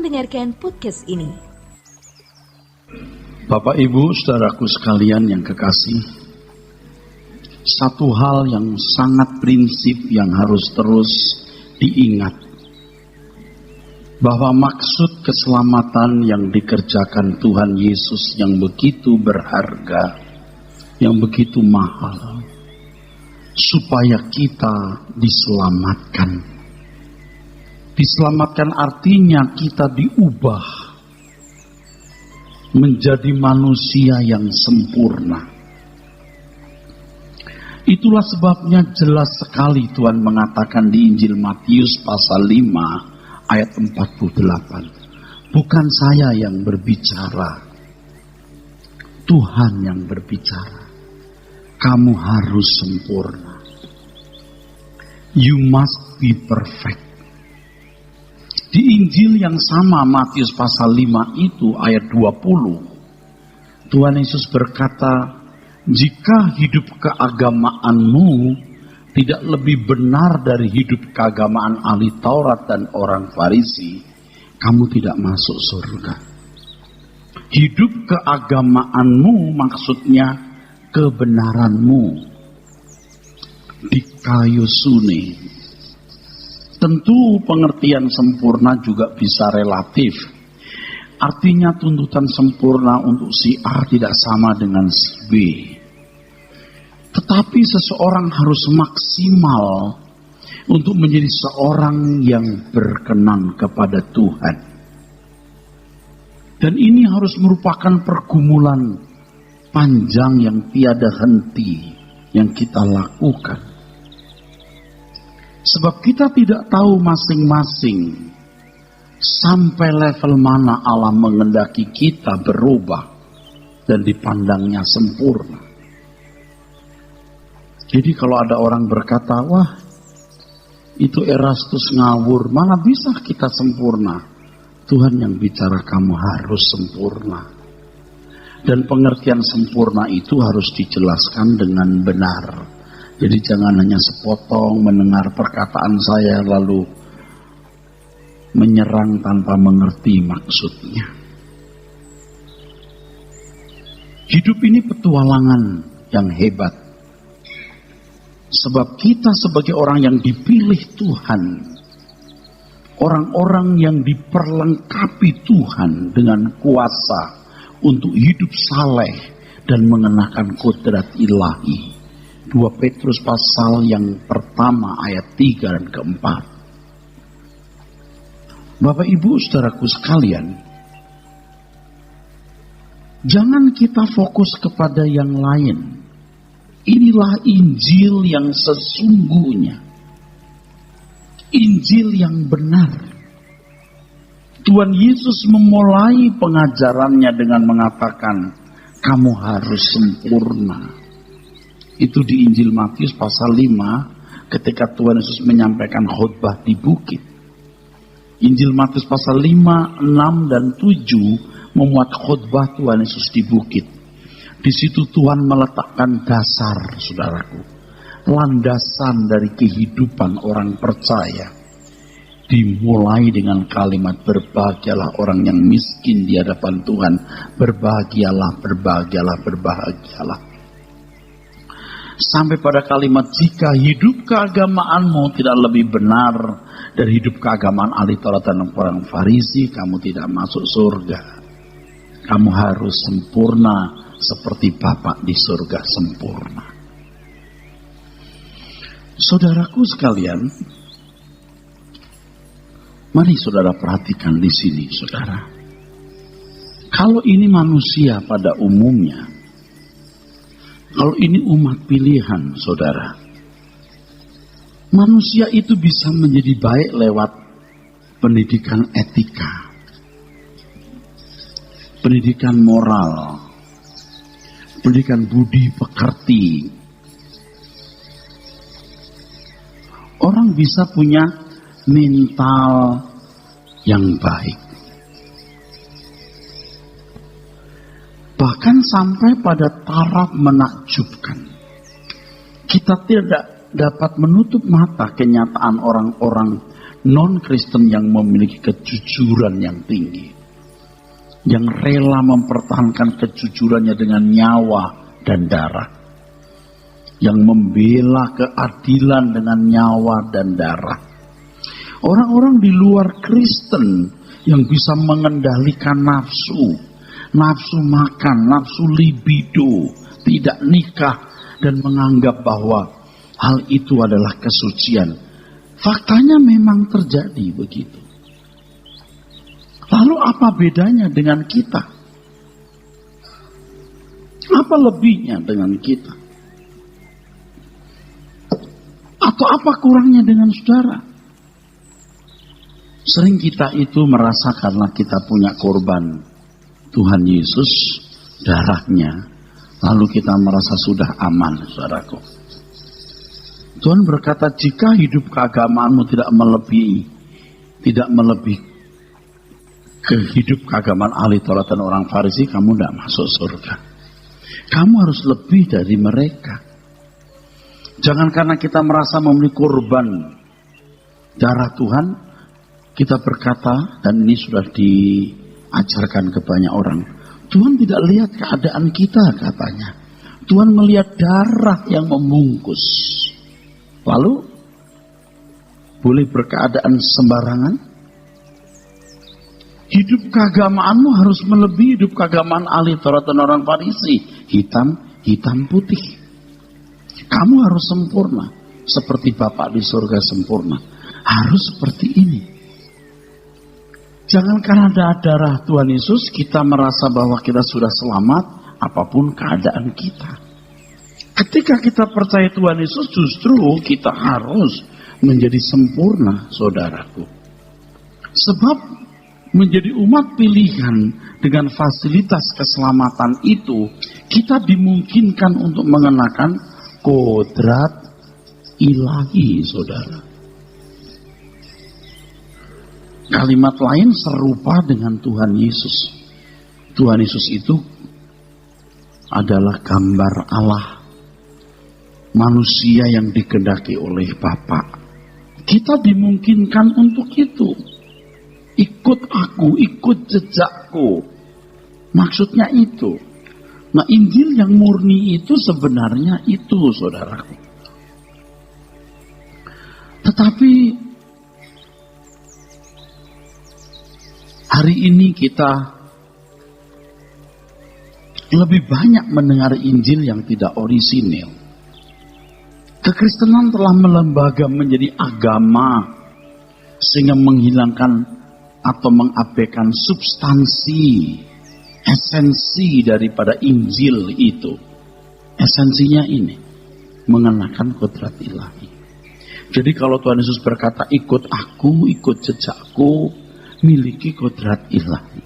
mendengarkan podcast ini. Bapak Ibu, saudaraku sekalian yang kekasih, satu hal yang sangat prinsip yang harus terus diingat, bahwa maksud keselamatan yang dikerjakan Tuhan Yesus yang begitu berharga, yang begitu mahal, supaya kita diselamatkan. Diselamatkan artinya kita diubah menjadi manusia yang sempurna. Itulah sebabnya jelas sekali Tuhan mengatakan di Injil Matius pasal 5 ayat 48. Bukan saya yang berbicara, Tuhan yang berbicara. Kamu harus sempurna. You must be perfect. Di Injil yang sama Matius pasal 5 itu ayat 20. Tuhan Yesus berkata, jika hidup keagamaanmu tidak lebih benar dari hidup keagamaan ahli Taurat dan orang Farisi, kamu tidak masuk surga. Hidup keagamaanmu maksudnya kebenaranmu di kayu suni. Tentu pengertian sempurna juga bisa relatif. Artinya tuntutan sempurna untuk si A tidak sama dengan si B. Tetapi seseorang harus maksimal untuk menjadi seorang yang berkenan kepada Tuhan. Dan ini harus merupakan pergumulan panjang yang tiada henti yang kita lakukan. Sebab kita tidak tahu masing-masing sampai level mana Allah mengendaki kita berubah dan dipandangnya sempurna. Jadi kalau ada orang berkata, wah itu Erastus ngawur, mana bisa kita sempurna? Tuhan yang bicara kamu harus sempurna. Dan pengertian sempurna itu harus dijelaskan dengan benar. Jadi jangan hanya sepotong mendengar perkataan saya lalu menyerang tanpa mengerti maksudnya. Hidup ini petualangan yang hebat. Sebab kita sebagai orang yang dipilih Tuhan, orang-orang yang diperlengkapi Tuhan dengan kuasa untuk hidup saleh dan mengenakan kodrat ilahi. 2 Petrus pasal yang pertama ayat 3 dan keempat. Bapak Ibu saudaraku sekalian, jangan kita fokus kepada yang lain. Inilah Injil yang sesungguhnya, Injil yang benar. Tuhan Yesus memulai pengajarannya dengan mengatakan, kamu harus sempurna. Itu di Injil Matius pasal 5 ketika Tuhan Yesus menyampaikan khotbah di bukit. Injil Matius pasal 5, 6 dan 7 memuat khotbah Tuhan Yesus di bukit. Di situ Tuhan meletakkan dasar, saudaraku, landasan dari kehidupan orang percaya. Dimulai dengan kalimat berbahagialah orang yang miskin di hadapan Tuhan. Berbahagialah, berbahagialah, berbahagialah. Sampai pada kalimat, jika hidup keagamaanmu tidak lebih benar dari hidup keagamaan ahli Taurat dan orang Farisi, kamu tidak masuk surga. Kamu harus sempurna seperti Bapa di surga sempurna. Saudaraku sekalian, mari saudara perhatikan di sini, saudara. Kalau ini manusia pada umumnya, kalau ini umat pilihan, saudara, manusia itu bisa menjadi baik lewat pendidikan etika, pendidikan moral, pendidikan budi pekerti. Orang bisa punya mental yang baik. Bahkan sampai pada taraf menakjubkan. Kita tidak dapat menutup mata kenyataan orang-orang non-Kristen yang memiliki kejujuran yang tinggi, yang rela mempertahankan kejujurannya dengan nyawa dan darah, yang membela keadilan dengan nyawa dan darah. Orang-orang di luar Kristen yang bisa mengendalikan nafsu makan, nafsu libido, tidak nikah, dan menganggap bahwa hal itu adalah kesucian. Faktanya memang terjadi begitu. Lalu apa bedanya dengan kita? Apa lebihnya dengan kita? Atau apa kurangnya dengan saudara? Sering kita itu merasa karena kita punya korban Tuhan Yesus, darahnya, lalu kita merasa sudah aman, saudaraku. Tuhan berkata, jika hidup keagamaanmu tidak melebihi ke hidup keagamaan ahli Taurat dan orang Farisi, kamu tidak masuk surga. Kamu harus lebih dari mereka. Jangan karena kita merasa memiliki korban darah Tuhan, kita berkata, dan ini sudah diajarkan ke banyak orang, Tuhan tidak lihat keadaan kita, katanya. Tuhan melihat darah yang membungkus. Lalu, boleh berkeadaan sembarangan? Hidup keagamaanmu harus melebihi hidup keagamaan ahli Taurat dan orang Farisi. Hitam putih. Kamu harus sempurna. Seperti Bapa di surga sempurna. Harus seperti ini. Jangan karena ada darah Tuhan Yesus, kita merasa bahwa kita sudah selamat, apapun keadaan kita. Ketika kita percaya Tuhan Yesus, justru kita harus menjadi sempurna, saudaraku. Sebab menjadi umat pilihan dengan fasilitas keselamatan itu, kita dimungkinkan untuk mengenakan kodrat ilahi, saudara. Kalimat lain serupa dengan Tuhan Yesus. Tuhan Yesus itu adalah gambar Allah, manusia yang dikehendaki oleh Bapa. Kita dimungkinkan untuk itu. Ikut aku, ikut jejakku. Maksudnya itu. Nah, Injil yang murni itu sebenarnya itu, saudaraku. Tetapi hari ini kita lebih banyak mendengar Injil yang tidak orisinil. Kekristenan telah melembaga menjadi agama sehingga menghilangkan atau mengabaikan substansi, esensi daripada Injil itu. Esensinya ini, mengenakan kodrat ilahi. Jadi kalau Tuhan Yesus berkata, ikut aku, ikut jejakku, miliki kodrat ilahi.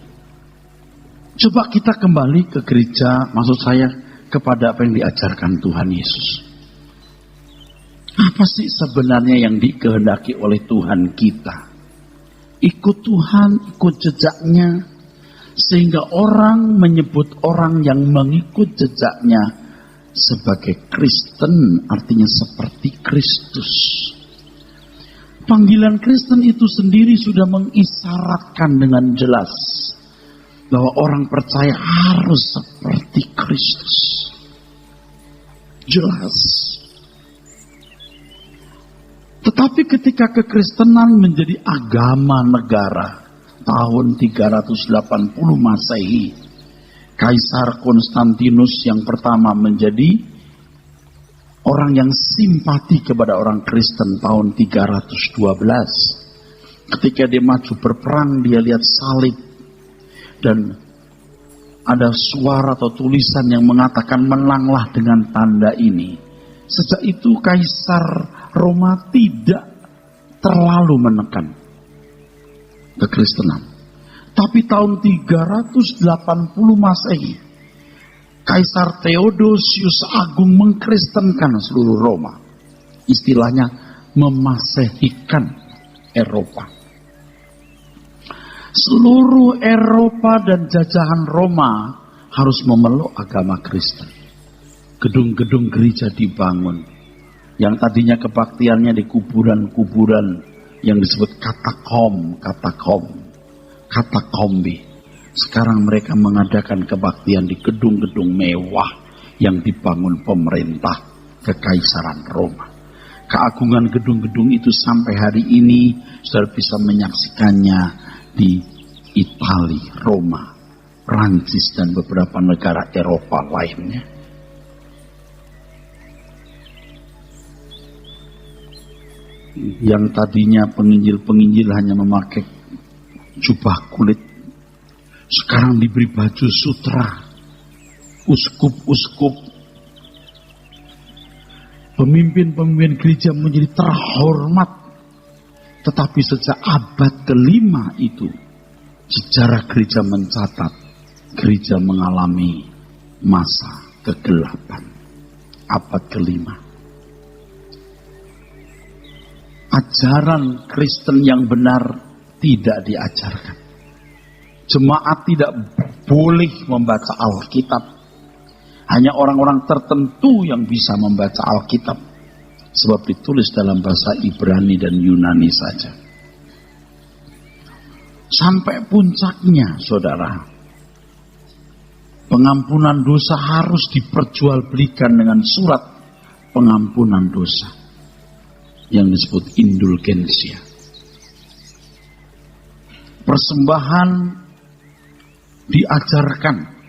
Coba kita kembali ke gereja, maksud saya kepada apa yang diajarkan Tuhan Yesus. Apa sih sebenarnya yang dikehendaki oleh Tuhan kita? Ikut Tuhan, ikut jejaknya, sehingga orang menyebut orang yang mengikut jejaknya sebagai Kristen, artinya seperti Kristus. Panggilan Kristen itu sendiri sudah mengisyaratkan dengan jelas bahwa orang percaya harus seperti Kristus. Jelas. Tetapi ketika kekristenan menjadi agama negara tahun 380 Masehi, Kaisar Konstantinus yang pertama menjadi orang yang simpati kepada orang Kristen tahun 312. Ketika dia maju berperang, dia lihat salib dan ada suara atau tulisan yang mengatakan menanglah dengan tanda ini. Sejak itu Kaisar Roma tidak terlalu menekan kekristenan. Tapi tahun 380 Masehi, Kaisar Theodosius Agung mengkristenkan seluruh Roma. Istilahnya memasehikan Eropa. Seluruh Eropa dan jajahan Roma harus memeluk agama Kristen. Gedung-gedung gereja dibangun. Yang tadinya kebaktiannya di kuburan-kuburan yang disebut katakombi. Sekarang mereka mengadakan kebaktian di gedung-gedung mewah yang dibangun pemerintah Kekaisaran Roma. Keagungan gedung-gedung itu sampai hari ini saudara bisa menyaksikannya di Italia, Roma, Prancis, dan beberapa negara Eropa lainnya. Yang tadinya penginjil-penginjil hanya memakai jubah kulit, sekarang diberi baju sutra. Uskup-uskup, pemimpin-pemimpin gereja menjadi terhormat. Tetapi sejak abad ke-5 itu, sejarah gereja mencatat, gereja mengalami masa kegelapan. Abad ke-5. Ajaran Kristen yang benar tidak diajarkan. Jemaat tidak boleh membaca Alkitab. Hanya orang-orang tertentu yang bisa membaca Alkitab. Sebab ditulis dalam bahasa Ibrani dan Yunani saja. Sampai puncaknya, saudara, pengampunan dosa harus diperjualbelikan dengan surat pengampunan dosa yang disebut indulgensia. Persembahan diajarkan.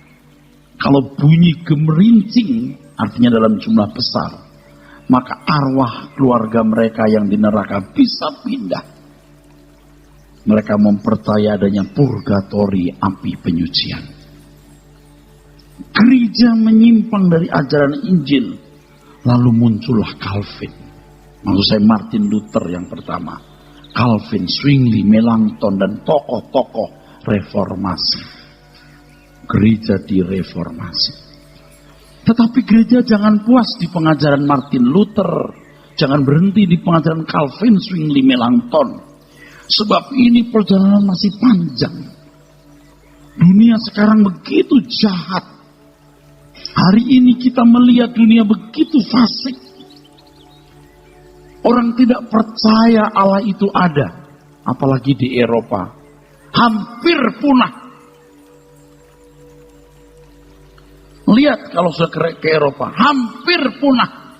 Kalau bunyi gemerincing, artinya dalam jumlah besar, maka arwah keluarga mereka yang di neraka bisa pindah. Mereka mempercayai adanya purgatori, api penyucian. Gereja menyimpang dari ajaran Injil. Lalu muncullah Calvin. Maksud saya Martin Luther yang pertama. Calvin, Zwingli, Melanchthon, dan tokoh-tokoh reformasi. Gereja direformasi. Tetapi gereja jangan puas di pengajaran Martin Luther. Jangan berhenti di pengajaran Calvin, Zwingli, Melanchthon. Sebab ini perjalanan masih panjang. Dunia sekarang begitu jahat. Hari ini kita melihat dunia begitu fasik. Orang tidak percaya Allah itu ada. Apalagi di Eropa. Hampir punah. Lihat kalau sudah ke Eropa, hampir punah.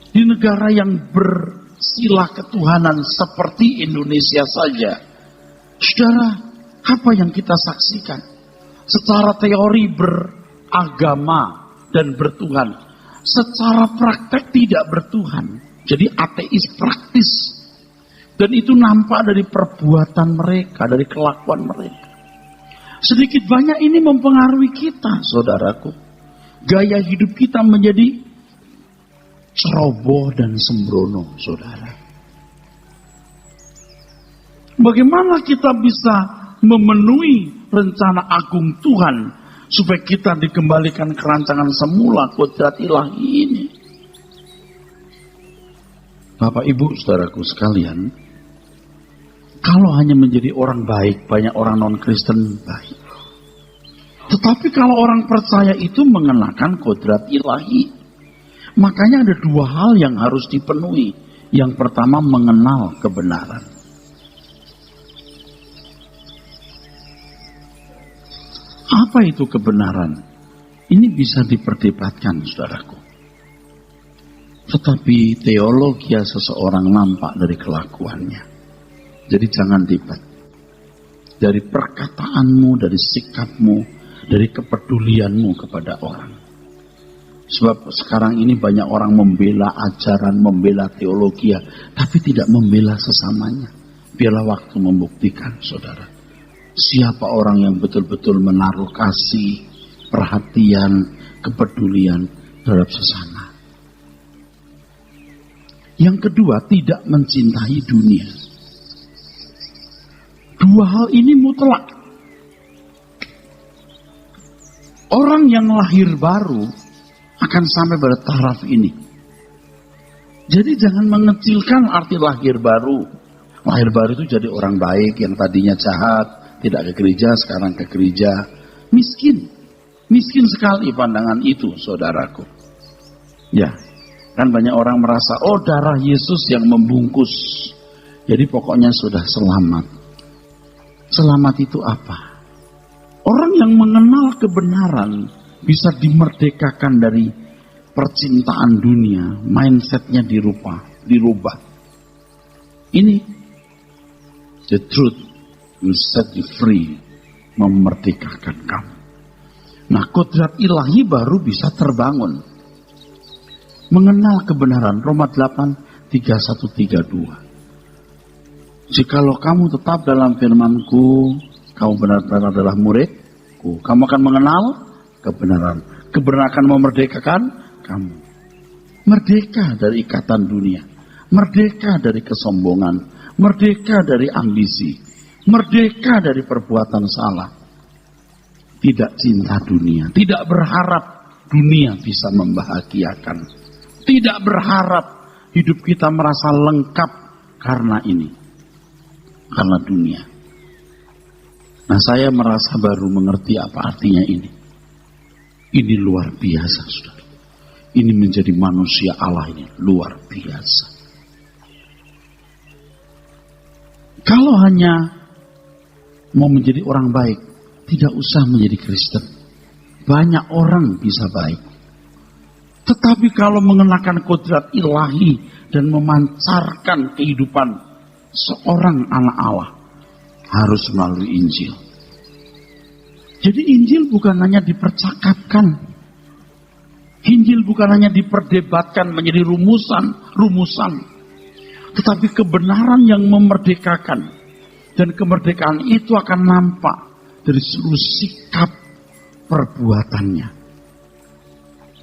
Di negara yang bersila ketuhanan seperti Indonesia saja. Saudara, apa yang kita saksikan? Secara teori beragama dan bertuhan. Secara praktek tidak bertuhan. Jadi ateis praktis. Dan itu nampak dari perbuatan mereka, dari kelakuan mereka. Sedikit banyak ini mempengaruhi kita, saudaraku. Gaya hidup kita menjadi ceroboh dan sembrono, saudara. Bagaimana kita bisa memenuhi rencana agung Tuhan supaya kita dikembalikan ke rancangan semula kodrat ilahi ini? Bapak Ibu saudaraku sekalian, kalau hanya menjadi orang baik, banyak orang non-Kristen baik. Tetapi kalau orang percaya itu mengenakan kodrat ilahi. Makanya ada dua hal yang harus dipenuhi. Yang pertama mengenal kebenaran. Apa itu kebenaran? Ini bisa diperdebatkan, saudaraku. Tetapi teologi seseorang nampak dari kelakuannya. Jadi jangan debat. Dari perkataanmu, dari sikapmu, dari kepedulianmu kepada orang. Sebab sekarang ini banyak orang membela ajaran, membela teologi, tapi tidak membela sesamanya. Biarlah waktu membuktikan, saudara. Siapa orang yang betul-betul menaruh kasih, perhatian, kepedulian terhadap sesama. Yang kedua, tidak mencintai dunia. Dua hal ini mutlak. Orang yang lahir baru akan sampai pada taraf ini. Jadi jangan mengecilkan arti lahir baru. Lahir baru itu jadi orang baik yang tadinya jahat, tidak ke gereja, sekarang ke gereja. Miskin. Miskin sekali pandangan itu, saudaraku. Ya. Kan banyak orang merasa, oh darah Yesus yang membungkus. Jadi pokoknya sudah selamat. Selamat itu apa? Orang yang mengenal kebenaran bisa dimerdekakan dari percintaan dunia. Mindsetnya dirubah. Ini the truth will set you free. Memerdekakan kamu. Nah, kodrat ilahi baru bisa terbangun. Mengenal kebenaran, Roma 8, 31-32. Jikalau kamu tetap dalam firman-Ku, kamu benar-benar adalah murid-Ku. Kamu akan mengenal kebenaran. Kebenaran akan memerdekakan kamu. Merdeka dari ikatan dunia. Merdeka dari kesombongan. Merdeka dari ambisi. Merdeka dari perbuatan salah. Tidak cinta dunia. Tidak berharap dunia bisa membahagiakan. Tidak berharap hidup kita merasa lengkap karena ini. Karena dunia. Nah, saya merasa baru mengerti apa artinya ini. Ini luar biasa, saudara. Ini menjadi manusia Allah ini luar biasa. Kalau hanya mau menjadi orang baik, tidak usah menjadi Kristen. Banyak orang bisa baik. Tetapi kalau mengenakan kodrat ilahi dan memancarkan kehidupan seorang anak Allah, harus melalui Injil. Jadi Injil bukan hanya dipercakapkan. Injil bukan hanya diperdebatkan menjadi rumusan. Tetapi kebenaran yang memerdekakan. Dan kemerdekaan itu akan nampak dari seluruh sikap perbuatannya.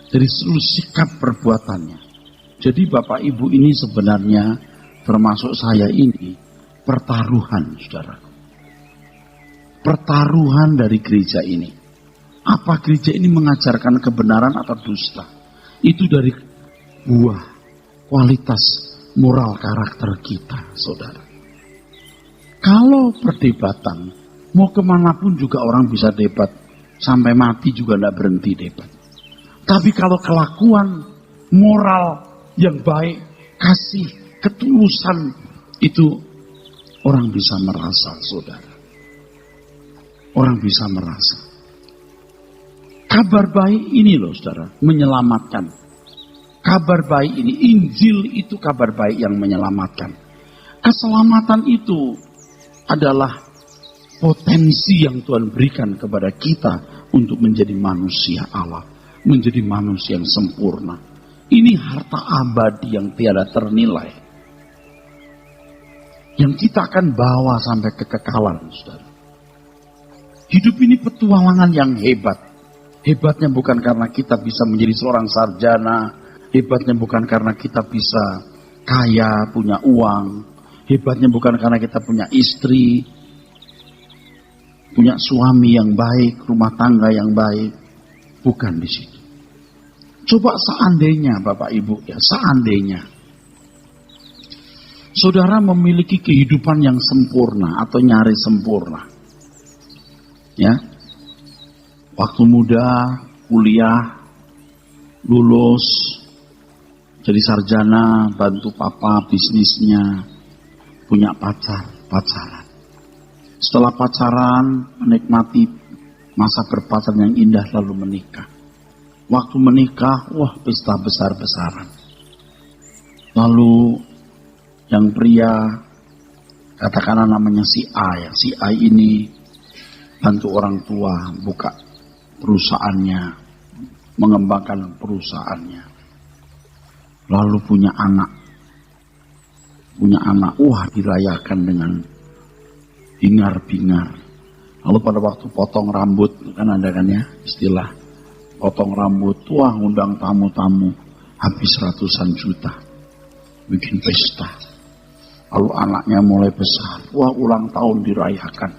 Dari seluruh sikap perbuatannya. Jadi Bapak Ibu ini sebenarnya termasuk saya ini pertaruhan, saudara. Pertaruhan dari gereja ini. Apa gereja ini mengajarkan kebenaran atau dusta? Itu dari buah kualitas moral karakter kita, saudara. Kalau perdebatan, mau kemanapun juga orang bisa debat. Sampai mati juga tidak berhenti debat. Tapi kalau kelakuan moral yang baik, kasih, ketulusan, itu orang bisa merasa, saudara. Orang bisa merasa. Kabar baik ini loh, saudara, menyelamatkan. Kabar baik ini, Injil itu kabar baik yang menyelamatkan. Keselamatan itu adalah potensi yang Tuhan berikan kepada kita untuk menjadi manusia Allah. Menjadi manusia yang sempurna. Ini harta abadi yang tiada ternilai. Yang kita akan bawa sampai kekekalan, saudara. Hidup ini petualangan yang hebat. Hebatnya bukan karena kita bisa menjadi seorang sarjana. Hebatnya bukan karena kita bisa kaya, punya uang. Hebatnya bukan karena kita punya istri, punya suami yang baik, rumah tangga yang baik. Bukan di situ. Coba seandainya Bapak Ibu ya, seandainya saudara memiliki kehidupan yang sempurna atau nyaris sempurna. Ya. Waktu muda, kuliah, lulus, jadi sarjana, bantu papa bisnisnya, punya pacaran. Setelah pacaran, menikmati masa berpacaran yang indah lalu menikah. Waktu menikah, wah pesta besar-besaran. Lalu yang pria, katakanlah namanya si A ya. Si A ini bantu orang tua buka perusahaannya, mengembangkan perusahaannya. Lalu punya anak. Wah dirayakan dengan bingar-bingar. Lalu pada waktu potong rambut, kan ada kan ya istilah potong rambut, wah undang tamu-tamu, habis ratusan juta, bikin pesta. Lalu anaknya mulai besar, wah ulang tahun dirayakan.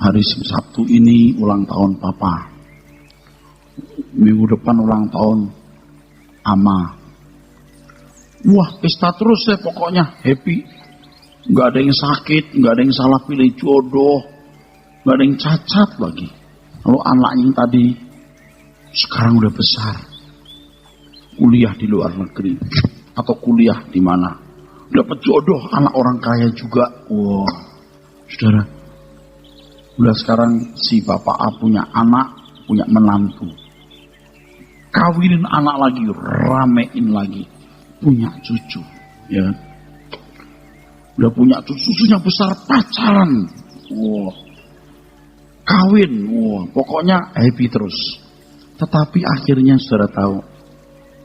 Hari Sabtu ini ulang tahun papa, minggu depan ulang tahun ama. Wah pesta terus ya pokoknya, happy. Gak ada yang sakit, gak ada yang salah pilih jodoh, gak ada yang cacat lagi. Lalu anaknya yang tadi sekarang udah besar, kuliah di luar negeri atau kuliah di mana, dapat jodoh anak orang kaya juga. Wah, saudara, udah sekarang si bapak A punya anak, punya menantu, kawinin anak lagi, ramein lagi, punya cucu, ya. Udah punya cucunya besar, pacaran, wah, kawin, wah, pokoknya happy terus. Tetapi akhirnya saudara tahu,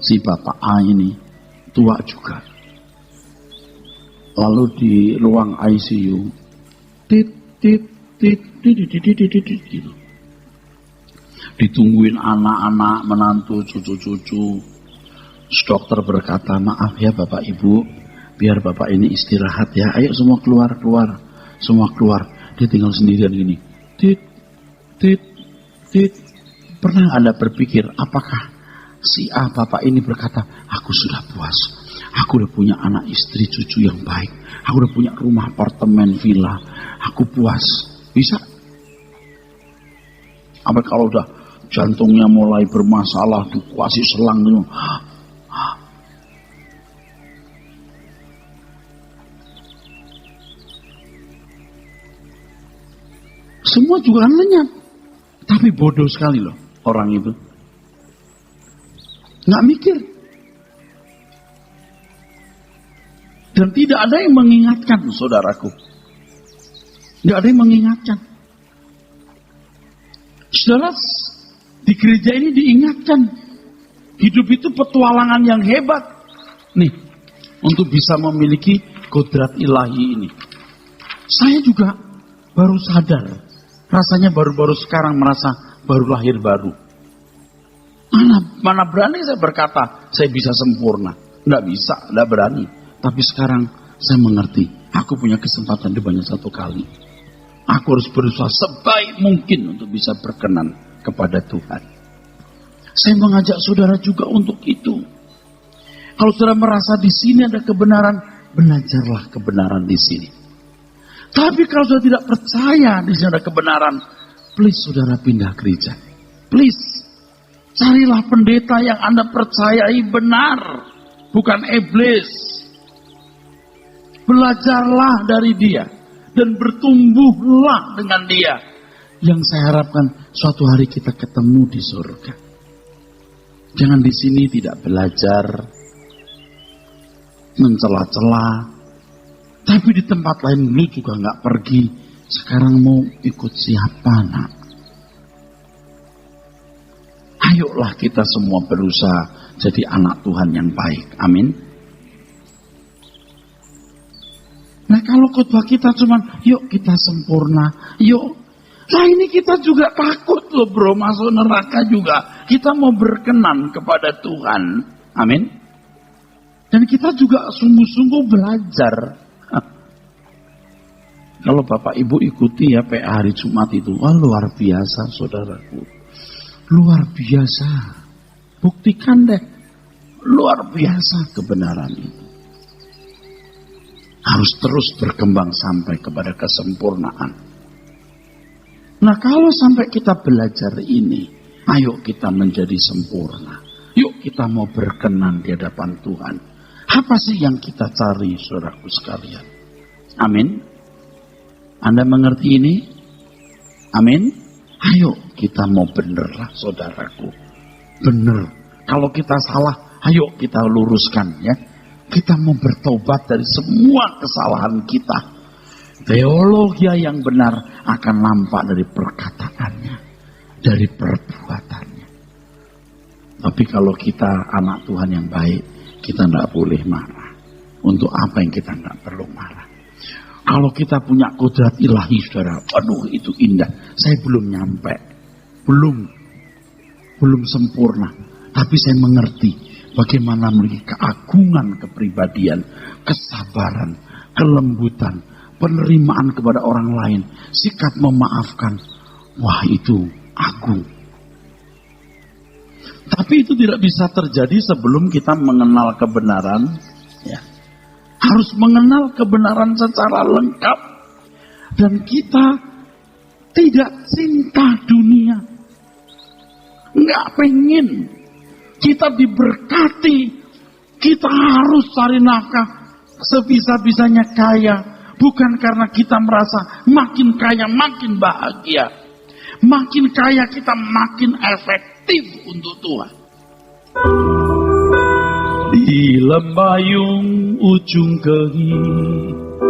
si bapak A ini tua juga. Lalu di ruang ICU, gitu. Ditungguin anak-anak, menantu, cucu-cucu. Dokter berkata, maaf ya Bapak Ibu, biar Bapak ini istirahat ya. Ayo semua keluar. Semua keluar. Dia tinggal sendirian gini. Pernah Anda berpikir, apakah si A Bapak ini berkata, aku sudah puas. Aku udah punya anak, istri, cucu yang baik. Aku udah punya rumah, apartemen, villa. Aku puas. Bisa? Apa kalau udah jantungnya mulai bermasalah, dikuasai selang gitu. Semua juga lenyap. Tapi bodoh sekali loh orang itu. Nggak mikir. Dan tidak ada yang mengingatkan, saudaraku. Nggak ada yang mengingatkan. Saudara, di gereja ini diingatkan. Hidup itu petualangan yang hebat. Nih, untuk bisa memiliki kodrat ilahi ini. Saya juga baru sadar. Rasanya baru-baru sekarang merasa baru lahir baru. Mana berani saya berkata, saya bisa sempurna. Nggak bisa, nggak berani. Tapi sekarang saya mengerti, aku punya kesempatan di banyak satu kali. Aku harus berusaha sebaik mungkin untuk bisa berkenan kepada Tuhan. Saya mengajak saudara juga untuk itu. Kalau saudara merasa di sini ada kebenaran, belajarlah kebenaran di sini. Tapi kalau saudara tidak percaya di sini ada kebenaran, please saudara pindah gereja. Please, carilah pendeta yang Anda percayai benar, bukan iblis. Belajarlah dari dia dan bertumbuhlah dengan dia. Yang saya harapkan suatu hari kita ketemu di surga. Jangan di sini tidak belajar, mencela-cela. Tapi di tempat lain lu juga nggak pergi. Sekarang mau ikut siapa, nak? Ayolah kita semua berusaha jadi anak Tuhan yang baik. Amin. Nah kalau khotbah kita cuman, yuk kita sempurna, yuk. Nah ini kita juga takut loh bro, masuk neraka juga. Kita mau berkenan kepada Tuhan. Amin. Dan kita juga sungguh-sungguh belajar. Kalau Bapak Ibu ikuti ya PA hari Jumat itu, wah luar biasa saudaraku. Luar biasa. Buktikan deh. Luar biasa kebenaran itu. Harus terus berkembang sampai kepada kesempurnaan. Nah kalau sampai kita belajar ini, ayo kita menjadi sempurna. Yuk kita mau berkenan di hadapan Tuhan. Apa sih yang kita cari saudaraku sekalian? Amin. Anda mengerti ini? Amin. Ayo kita mau benerlah saudaraku. Bener. Kalau kita salah, ayo kita luruskan ya. Kita mau bertobat dari semua kesalahan kita. Teologi yang benar akan nampak dari perkataannya, dari perbuatannya. Tapi kalau kita anak Tuhan yang baik, kita tidak boleh marah. Untuk apa yang kita tidak perlu marah? Kalau kita punya kodrat ilahi, saudara, aduh itu indah. Saya belum nyampe, belum sempurna. Tapi saya mengerti bagaimana memiliki keagungan kepribadian, kesabaran, kelembutan, penerimaan kepada orang lain, sikap memaafkan. Wah itu agung. Tapi itu tidak bisa terjadi sebelum kita mengenal kebenaran. Ya. Harus mengenal kebenaran secara lengkap. Dan kita tidak cinta dunia. Nggak pengen. kita diberkati, kita harus cari nafkah sebisa-bisanya kaya. Bukan karena kita merasa makin kaya makin bahagia. Makin kaya kita makin efektif untuk Tuhan. Di lembayung ujung kehidupan,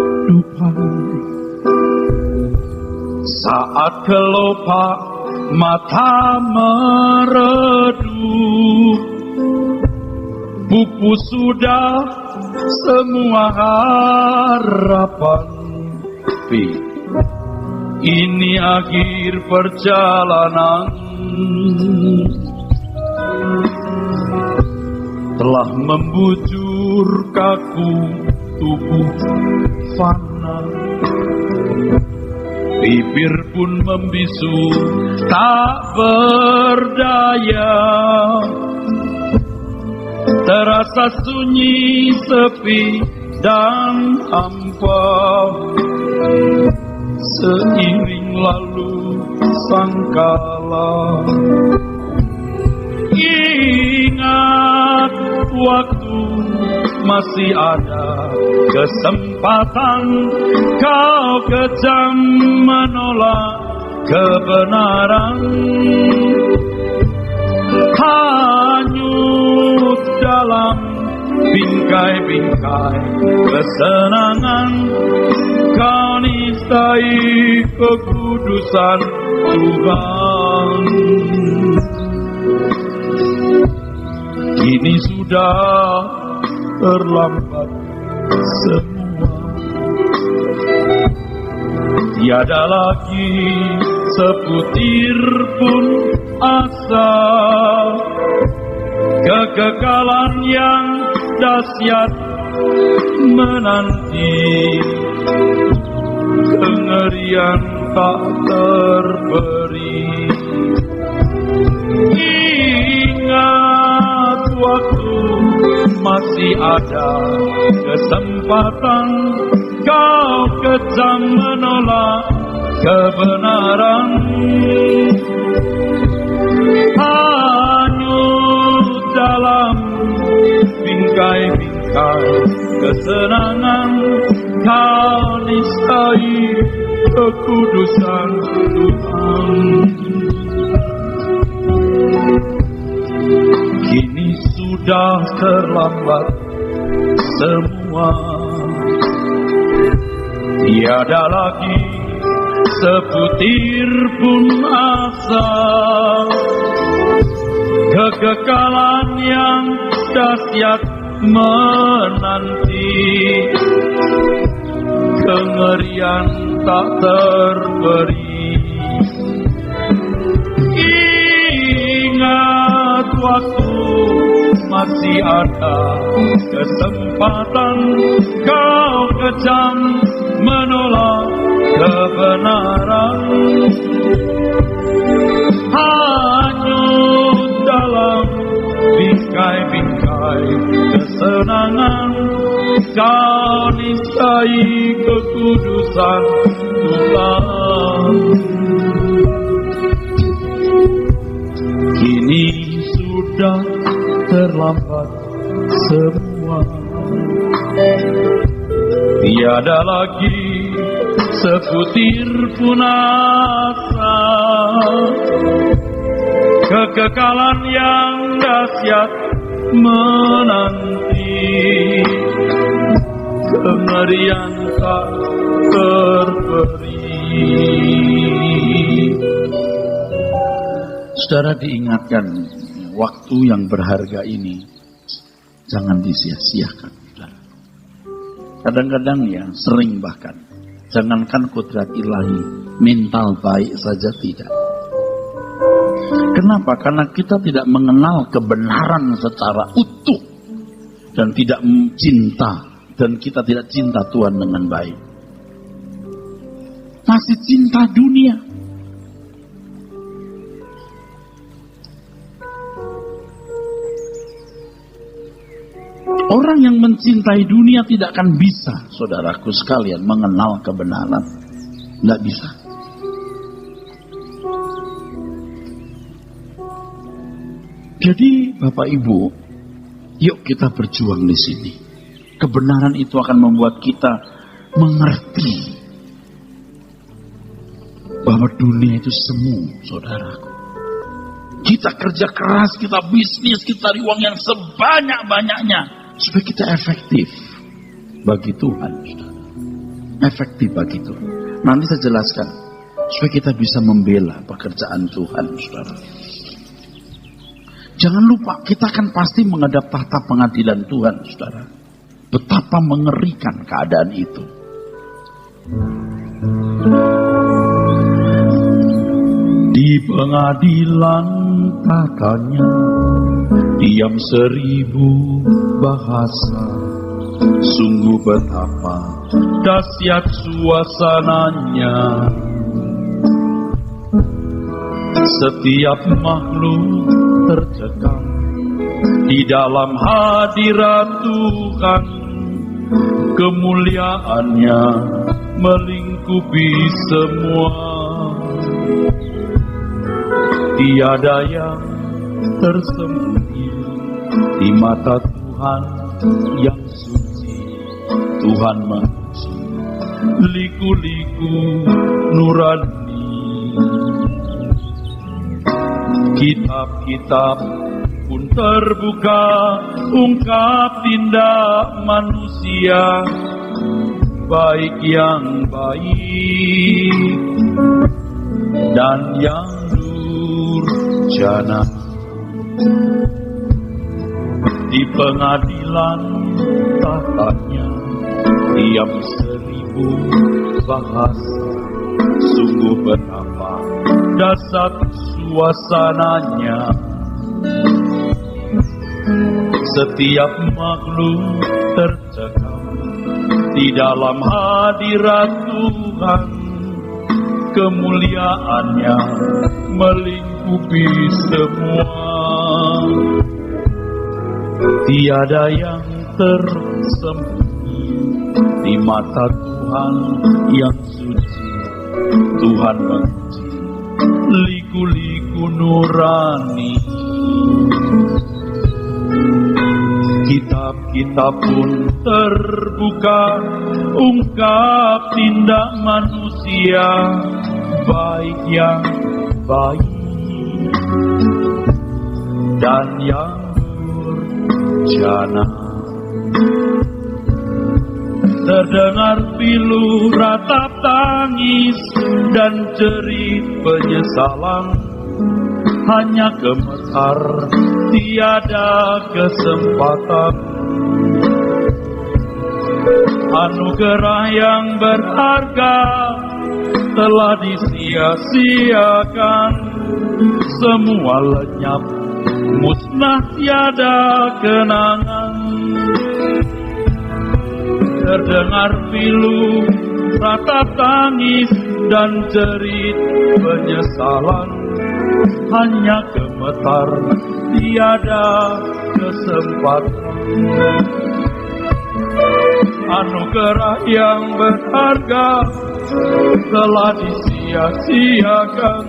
saat kelopak mata meredup, pupus sudah semua harapan. Tapi ini akhir perjalanan, telah membujur kaku tubuh fana. Bibir pun membisu tak berdaya, terasa sunyi, sepi dan hampa. Seiring lalu sangkala, ingat waktu masih ada kesempatan. Kau kejam menolak kebenaran, hanyut dalam bingkai-bingkai kesenangan. Kau nistai kekudusan Tuhan. Kini sudah terlambat semua, tiada lagi sebutir pun asa. Kekekalan yang dahsyat menanti, kengerian tak terberi. Ingat waktu masih ada kesempatan. Kau kejam menolak kebenaran, hanyut dalam bingkai-bingkai kesenangan. Kau nistai kekudusan Tuhan. Kini sudah terlambat semua, tiada lagi sebutir pun asa. Kekekalan yang dahsyat menanti, kengerian tak terberi. Ingat waktu masih ada kesempatan. Kau kejam menolak kebenaran, hanyut dalam bingkai-bingkai kesenangan. Kau nistai kekudusan Tuhan. Kini sudah terlambat semua, tiada lagi sebutir pun asa. Kekekalan yang dahsyat menanti, kengerian tak terberi. Saudara diingatkan, waktu yang berharga ini jangan disia-siakan. Kadang-kadang ya, sering bahkan, jangankan kodrat ilahi, mental baik saja tidak. Kenapa? Karena kita tidak mengenal kebenaran secara utuh dan tidak cinta, dan kita tidak cinta Tuhan dengan baik. Masih cinta dunia. Orang yang mencintai dunia tidak akan bisa, saudaraku sekalian, mengenal kebenaran. Tidak bisa. Jadi Bapak Ibu, yuk kita berjuang di sini. Kebenaran itu akan membuat kita mengerti bahwa dunia itu semu, saudaraku. Kita kerja keras, kita bisnis, kita cari uang yang sebanyak-banyaknya supaya kita efektif bagi Tuhan, saudara. Efektif bagi Tuhan. Nanti saya jelaskan supaya kita bisa membela pekerjaan Tuhan, saudara. Jangan lupa, kita akan pasti menghadap tahta pengadilan Tuhan, saudara. Betapa mengerikan keadaan itu. Di pengadilan tahtanya, diam 1000 bahasa. Sungguh betapa dahsyat suasananya. Setiap makhluk tercekam di dalam hadirat Tuhan. Kemuliaannya melingkupi semua. Tiada yang tersembunyi di mata Tuhan yang suci. Tuhan menguji liku-liku nurani. Kitab-kitab pun terbuka, ungkap tindak manusia, baik yang baik dan yang durjana. Di pengadilan tahtanya, diam 1000 bahasa. Sungguh betapa dahsyat suasananya. Setiap makhluk tercekam di dalam hadirat Tuhan. Kemuliaannya melingkupi semua. Tiada yang tersembunyi di mata Tuhan yang suci. Tuhan menguji liku-liku nurani. Kitab-kitab pun terbuka, ungkap tindak manusia, baik yang baik dan yang durjana. Terdengar pilu ratap tangis dan jerit penyesalan. Hanya gemetar, tiada kesempatan. Anugerah yang berharga telah disia-siakan. Semua lenyap, musnah tiada kenangan. Terdengar pilu, ratap tangis dan jerit penyesalan. Hanya gemetar, tiada kesempatan. Anugerah yang berharga telah disia-siakan.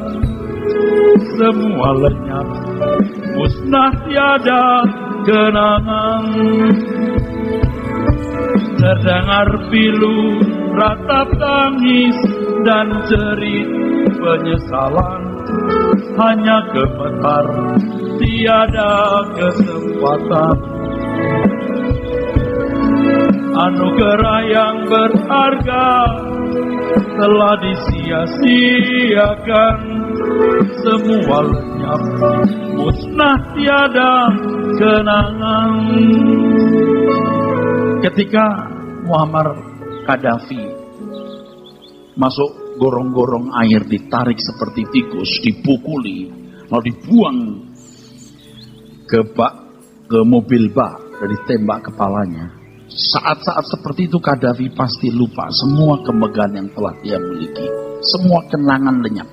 Semua lenyap, musnah tiada kenangan. Terdengar pilu, ratap tangis dan jerit penyesalan. Hanya gemetar, tiada kesempatan. Anugerah yang berharga telah disia-siakan. Semua lenyap, musnah tiada kenangan. Ketika Muammar Gaddafi masuk gorong-gorong air, ditarik seperti tikus, dipukuli, lalu dibuang ke mobil bak dan ditembak kepalanya. Saat-saat seperti itu Gaddafi pasti lupa semua kemegahan yang telah dia miliki. Semua kenangan lenyap.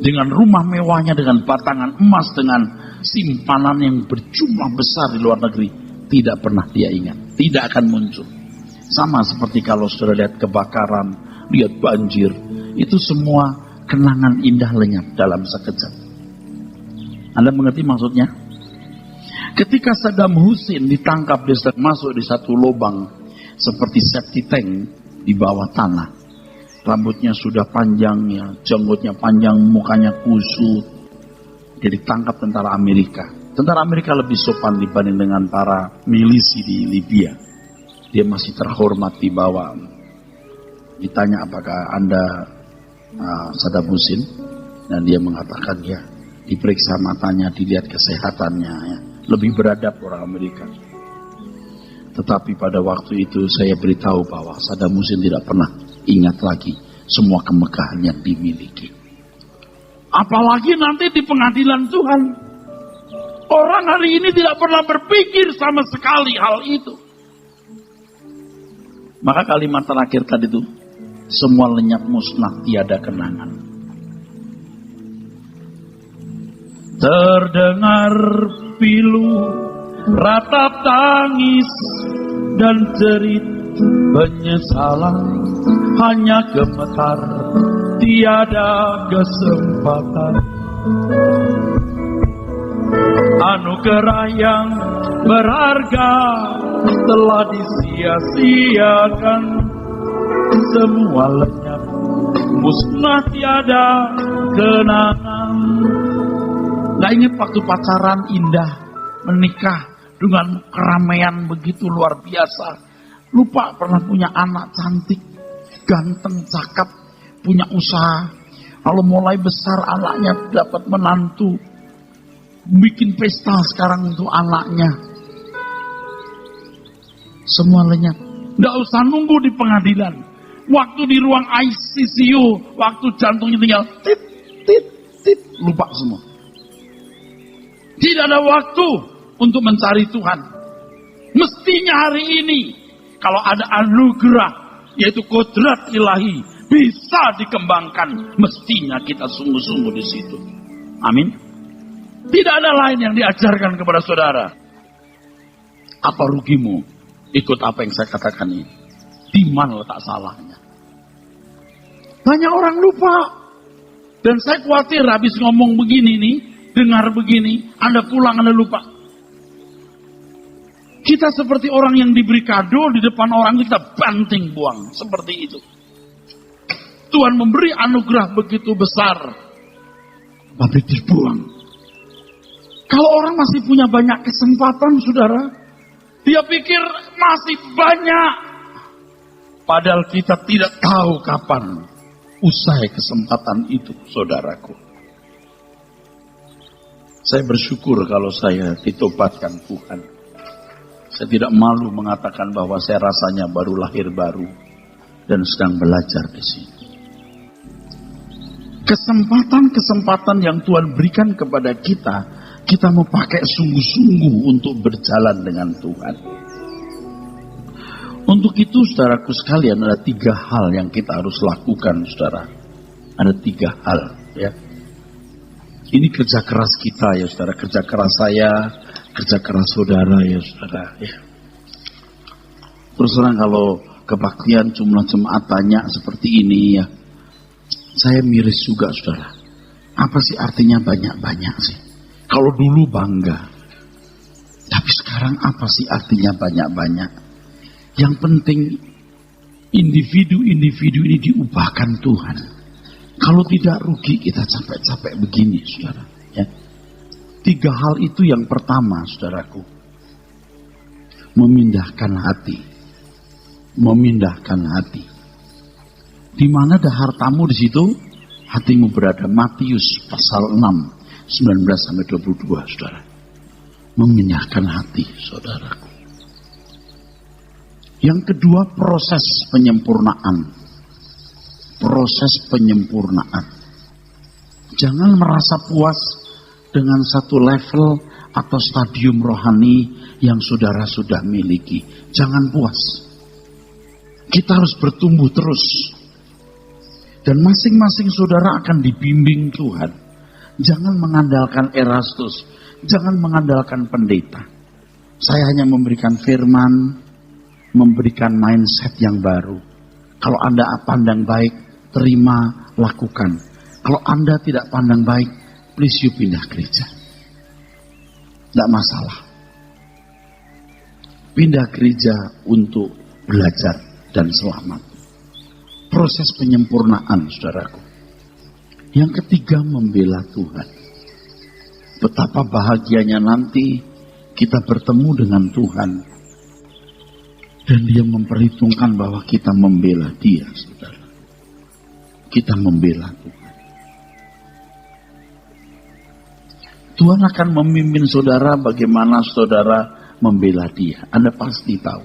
Dengan rumah mewahnya, dengan batangan emas, dengan simpanan yang berjumlah besar di luar negeri, tidak pernah dia ingat, tidak akan muncul. Sama seperti kalau sudah lihat kebakaran, lihat banjir, itu semua kenangan indah lenyap dalam sekejap. Anda mengerti maksudnya? Ketika Saddam Hussein ditangkap, dia masuk di satu lubang seperti septic tank di bawah tanah. Rambutnya sudah panjang, ya, jenggotnya panjang, mukanya kusut. Dia ditangkap tentara Amerika. Tentara Amerika lebih sopan dibanding dengan para milisi di Libya. Dia masih terhormat di bawah. Ditanya apakah Anda Saddam Hussein, dan dia mengatakan ya. Diperiksa matanya, dilihat kesehatannya, ya. Lebih beradab orang Amerika. Tetapi pada waktu itu saya beritahu bahwa Saddam Hussein tidak pernah ingat lagi semua kemegahan yang dimiliki. Apalagi nanti di pengadilan Tuhan. Orang hari ini tidak pernah berpikir sama sekali hal itu. Maka kalimat terakhir tadi itu, semua lenyap musnah, tiada kenangan. Terdengar pilu, ratap tangis, dan jerit penyesalan. Hanya gemetar, tiada kesempatan. Anugerah yang berharga telah disia-siakan. Semua lenyap, musnah, tiada kenangan. Gak ingat waktu pacaran indah, menikah dengan keramaian begitu luar biasa. Lupa pernah punya anak cantik, ganteng, cakep, punya usaha. Kalau mulai besar anaknya dapat menantu, bikin pesta sekarang untuk anaknya. Semua lenyap. Gak usah nunggu di pengadilan. Waktu di ruang ICU, waktu jantungnya tinggal tit, tit, tit, lupa semua. Tidak ada waktu untuk mencari Tuhan. Mestinya hari ini, kalau ada anugerah, yaitu kodrat ilahi, bisa dikembangkan. Mestinya kita sungguh-sungguh di situ. Amin. Tidak ada lain yang diajarkan kepada saudara. Apa rugimu ikut apa yang saya katakan ini? Di mana letak salahnya? Banyak orang lupa. Dan saya khawatir habis ngomong begini nih, dengar begini, Anda pulang, Anda lupa. Kita seperti orang yang diberi kado di depan orang, kita banting buang. Seperti itu. Tuhan memberi anugerah begitu besar, tapi dibuang. Kalau orang masih punya banyak kesempatan, saudara, dia pikir masih banyak. Padahal kita tidak tahu kapan usai kesempatan itu, saudaraku. Saya bersyukur kalau saya ditobatkan Tuhan. Saya tidak malu mengatakan bahwa saya rasanya baru lahir baru dan sedang belajar di sini. Kesempatan-kesempatan yang Tuhan berikan kepada kita, kita mau pakai sungguh-sungguh untuk berjalan dengan Tuhan. Untuk itu, saudaraku sekalian, ada 3 hal yang kita harus lakukan, saudara. Ada 3 hal, ya. Ini kerja keras kita, ya saudara. Kerja keras saya, kerja keras saudara, ya saudara. Ya. Terus terang kalau kebaktian jumlah jemaat banyak seperti ini, ya, saya miris juga, saudara. Apa sih artinya banyak-banyak sih? Kalau dulu bangga. Tapi sekarang apa sih artinya banyak-banyak? Yang penting individu-individu ini diubahkan Tuhan. Kalau tidak rugi kita capek-capek begini, saudara. Ya. 3 hal itu yang pertama, saudaraku. Memindahkan hati. Memindahkan hati. Di mana ada hartamu di situ, hatimu berada. Matius pasal 6, 19-22, saudara. Memindahkan hati, saudaraku. Yang kedua, proses penyempurnaan. Proses penyempurnaan. Jangan merasa puas dengan satu level atau stadium rohani yang saudara sudah miliki. Jangan puas. Kita harus bertumbuh terus. Dan masing-masing saudara akan dibimbing Tuhan. Jangan mengandalkan Erastus. Jangan mengandalkan pendeta. Saya hanya memberikan firman, memberikan mindset yang baru. Kalau Anda pandang baik, terima, lakukan. Kalau Anda tidak pandang baik, please you pindah gereja. Tidak masalah. Pindah gereja untuk belajar dan selamat. Proses penyempurnaan, saudaraku. Yang ketiga, membela Tuhan. Betapa bahagianya nanti kita bertemu dengan Tuhan. Dan Dia memperhitungkan bahwa kita membela Dia, saudara. Kita membela Tuhan. Tuhan akan memimpin saudara bagaimana saudara membela Dia. Anda pasti tahu.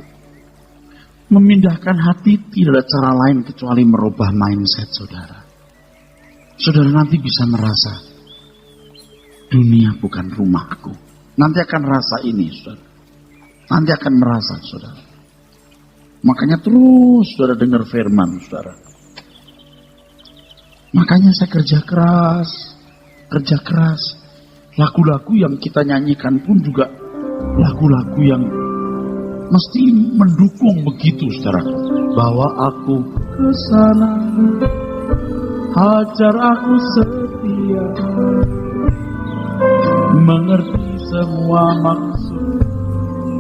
Memindahkan hati tidak ada cara lain kecuali merubah mindset saudara. Saudara nanti bisa merasa, dunia bukan rumahku. Nanti akan merasa ini, saudara. Nanti akan merasa, saudara. Makanya terus saudara dengar firman, saudara. Makanya saya kerja keras. Lagu-lagu yang kita nyanyikan pun juga lagu-lagu yang mesti mendukung begitu, saudara. Bawa aku ke sana, ajar aku setia, mengerti semua maksud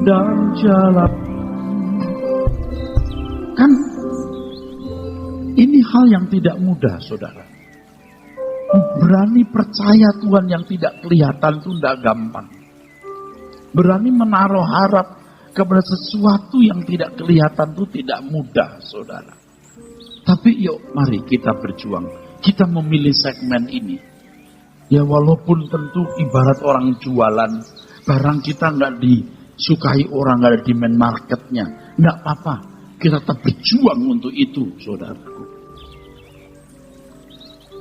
dan jalan. Kan ini hal yang tidak mudah, saudara. Berani percaya Tuhan yang tidak kelihatan itu tidak gampang. Berani menaruh harap kepada sesuatu yang tidak kelihatan itu tidak mudah, saudara. Tapi yuk mari kita berjuang. Kita memilih segmen ini. Ya walaupun tentu ibarat orang jualan, barang kita nggak disukai orang, nggak ada demand marketnya. Nggak apa-apa, kita tetap berjuang untuk itu, saudaraku.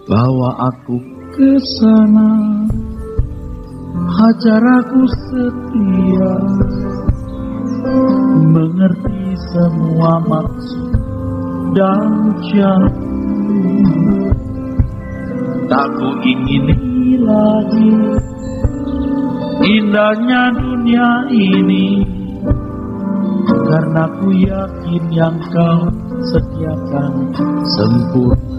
Bawa aku ke sana, ajar aku setia, mengerti semua maksud dan jalan. Tak ku ingin lagi indahnya dunia ini, karena ku yakin yang kau sediakan sempurna.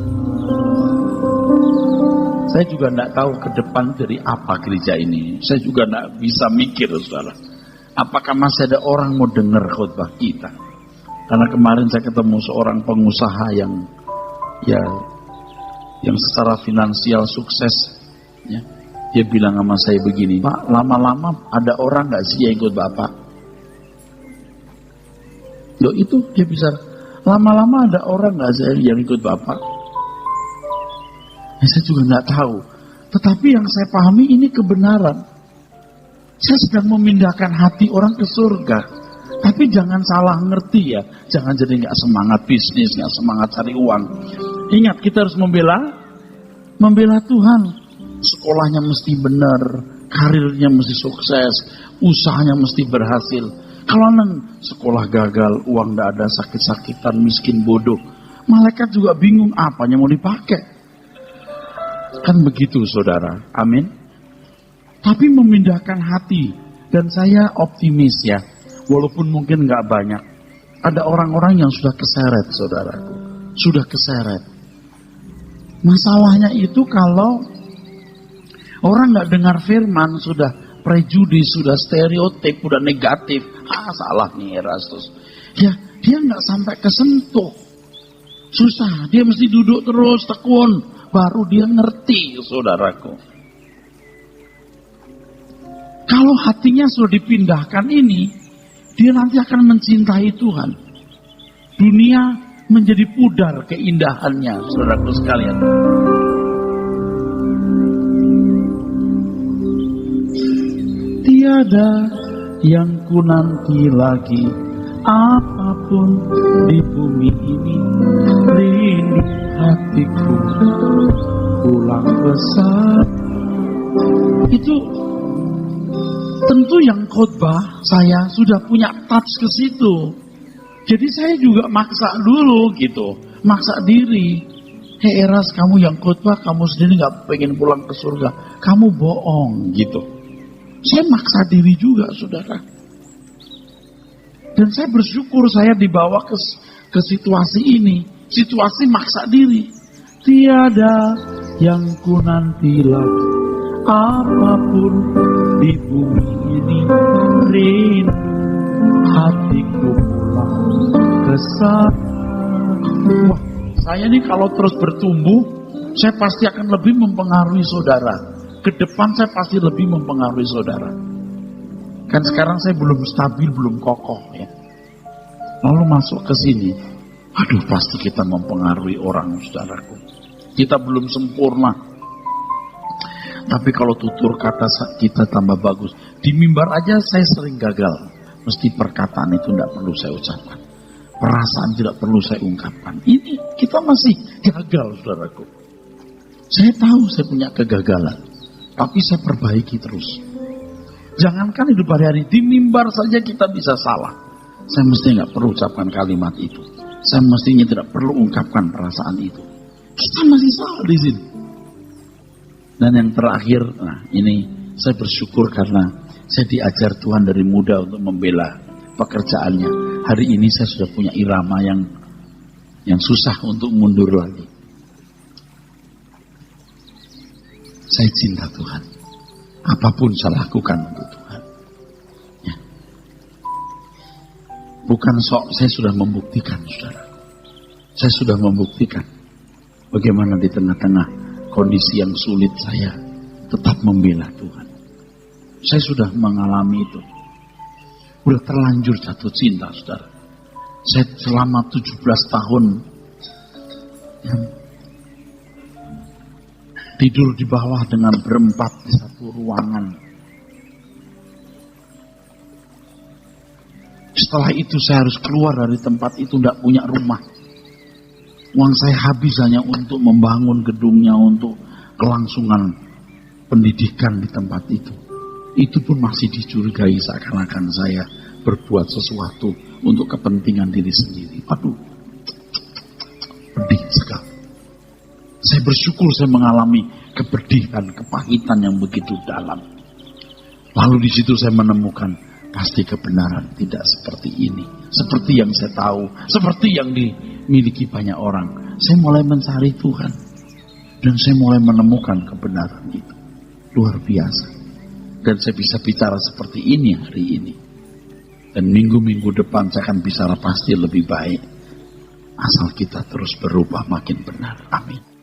Saya juga tidak tahu ke depan dari apa gereja ini. Saya juga tidak bisa mikir, saudara. Apakah masih ada orang mau dengar khotbah kita? Karena kemarin saya ketemu seorang pengusaha yang secara finansial sukses. Ya. Dia bilang sama saya begini, Pak, lama-lama ada orang nggak sih yang ikut Bapak? Loh itu dia bisa, lama-lama ada orang nggak sih yang ikut Bapak? Saya juga nggak tahu. Tetapi yang saya pahami ini kebenaran. Saya sedang memindahkan hati orang ke surga. Tapi jangan salah ngerti ya. Jangan jadi nggak semangat bisnis, nggak semangat cari uang. Ingat kita harus membela Tuhan. Sekolahnya mesti benar, karirnya mesti sukses, usahanya mesti berhasil. Kalau sekolah gagal, uang nggak ada, sakit-sakitan, miskin, bodoh, malaikat juga bingung apanya mau dipakai. Kan begitu, saudara. Amin. Tapi memindahkan hati, dan saya optimis ya, walaupun mungkin nggak banyak. Ada orang-orang yang sudah keseret, saudaraku, sudah keseret. Masalahnya itu kalau orang nggak dengar firman, sudah prejudis, sudah stereotip, sudah negatif. Salah nih Erastus. Ya, dia nggak sampai kesentuh. Susah, dia mesti duduk terus tekun. Baru dia ngerti, saudaraku. Kalau hatinya sudah dipindahkan ini, dia nanti akan mencintai Tuhan. Dunia menjadi pudar keindahannya, saudaraku sekalian. Tiada yang ku nanti lagi, apapun di bumi ini, rindu hatiku pulang ke sana. Itu tentu yang khotbah saya sudah punya touch ke situ. Jadi saya juga maksa dulu gitu, maksa diri. Hei Eras, kamu yang khotbah, kamu sendiri nggak pengen pulang ke surga, kamu bohong gitu. Saya maksa diri juga, saudara. Dan saya bersyukur saya dibawa ke situasi ini. Situasi maksa diri. Tiada yang ku nanti lagi, apapun di di bumi ini rindu hatiku pulang ke sana. Wah, saya ini kalau terus bertumbuh, saya pasti akan lebih mempengaruhi saudara. Ke depan saya pasti lebih mempengaruhi saudara. Kan sekarang saya belum stabil, belum kokoh ya. Lalu masuk ke sini, aduh pasti kita mempengaruhi orang, saudaraku. Kita belum sempurna. Tapi kalau tutur kata kita tambah bagus. Di mimbar aja saya sering gagal. Mesti perkataan itu tidak perlu saya ucapkan. Perasaan tidak perlu saya ungkapkan. Ini kita masih gagal, saudaraku. Saya tahu saya punya kegagalan. Tapi saya perbaiki terus. Jangankan hidup hari-hari, di mimbar saja kita bisa salah. Saya mesti nggak perlu ucapkan kalimat itu. Saya mestinya tidak perlu ungkapkan perasaan itu. Kita masih salah di sini. Dan yang terakhir, nah ini saya bersyukur karena saya diajar Tuhan dari muda untuk membela pekerjaannya. Hari ini saya sudah punya irama yang susah untuk mundur lagi. Saya cinta Tuhan. Apapun saya lakukan untuk Tuhan. Ya. Bukan sok, saya sudah membuktikan, saudara. Saya sudah membuktikan bagaimana di tengah-tengah kondisi yang sulit saya tetap membela Tuhan. Saya sudah mengalami itu. Udah terlanjur jatuh cinta, saudara. Saya selama 17 tahun tidur di bawah dengan berempat di satu ruangan. Setelah itu saya harus keluar dari tempat itu, tidak punya rumah. Uang saya habis hanya untuk membangun gedungnya, untuk kelangsungan pendidikan di tempat itu. Itu pun masih dicurigai seakan-akan saya berbuat sesuatu untuk kepentingan diri sendiri. Aduh, pedih sekali. Saya bersyukur saya mengalami kepedihan, kepahitan yang begitu dalam. Lalu di situ saya menemukan pasti kebenaran tidak seperti ini. Seperti yang saya tahu, seperti yang dimiliki banyak orang. Saya mulai mencari Tuhan. Dan saya mulai menemukan kebenaran itu. Luar biasa. Dan saya bisa bicara seperti ini hari ini. Dan minggu-minggu depan saya akan bicara pasti lebih baik. Asal kita terus berubah makin benar. Amin.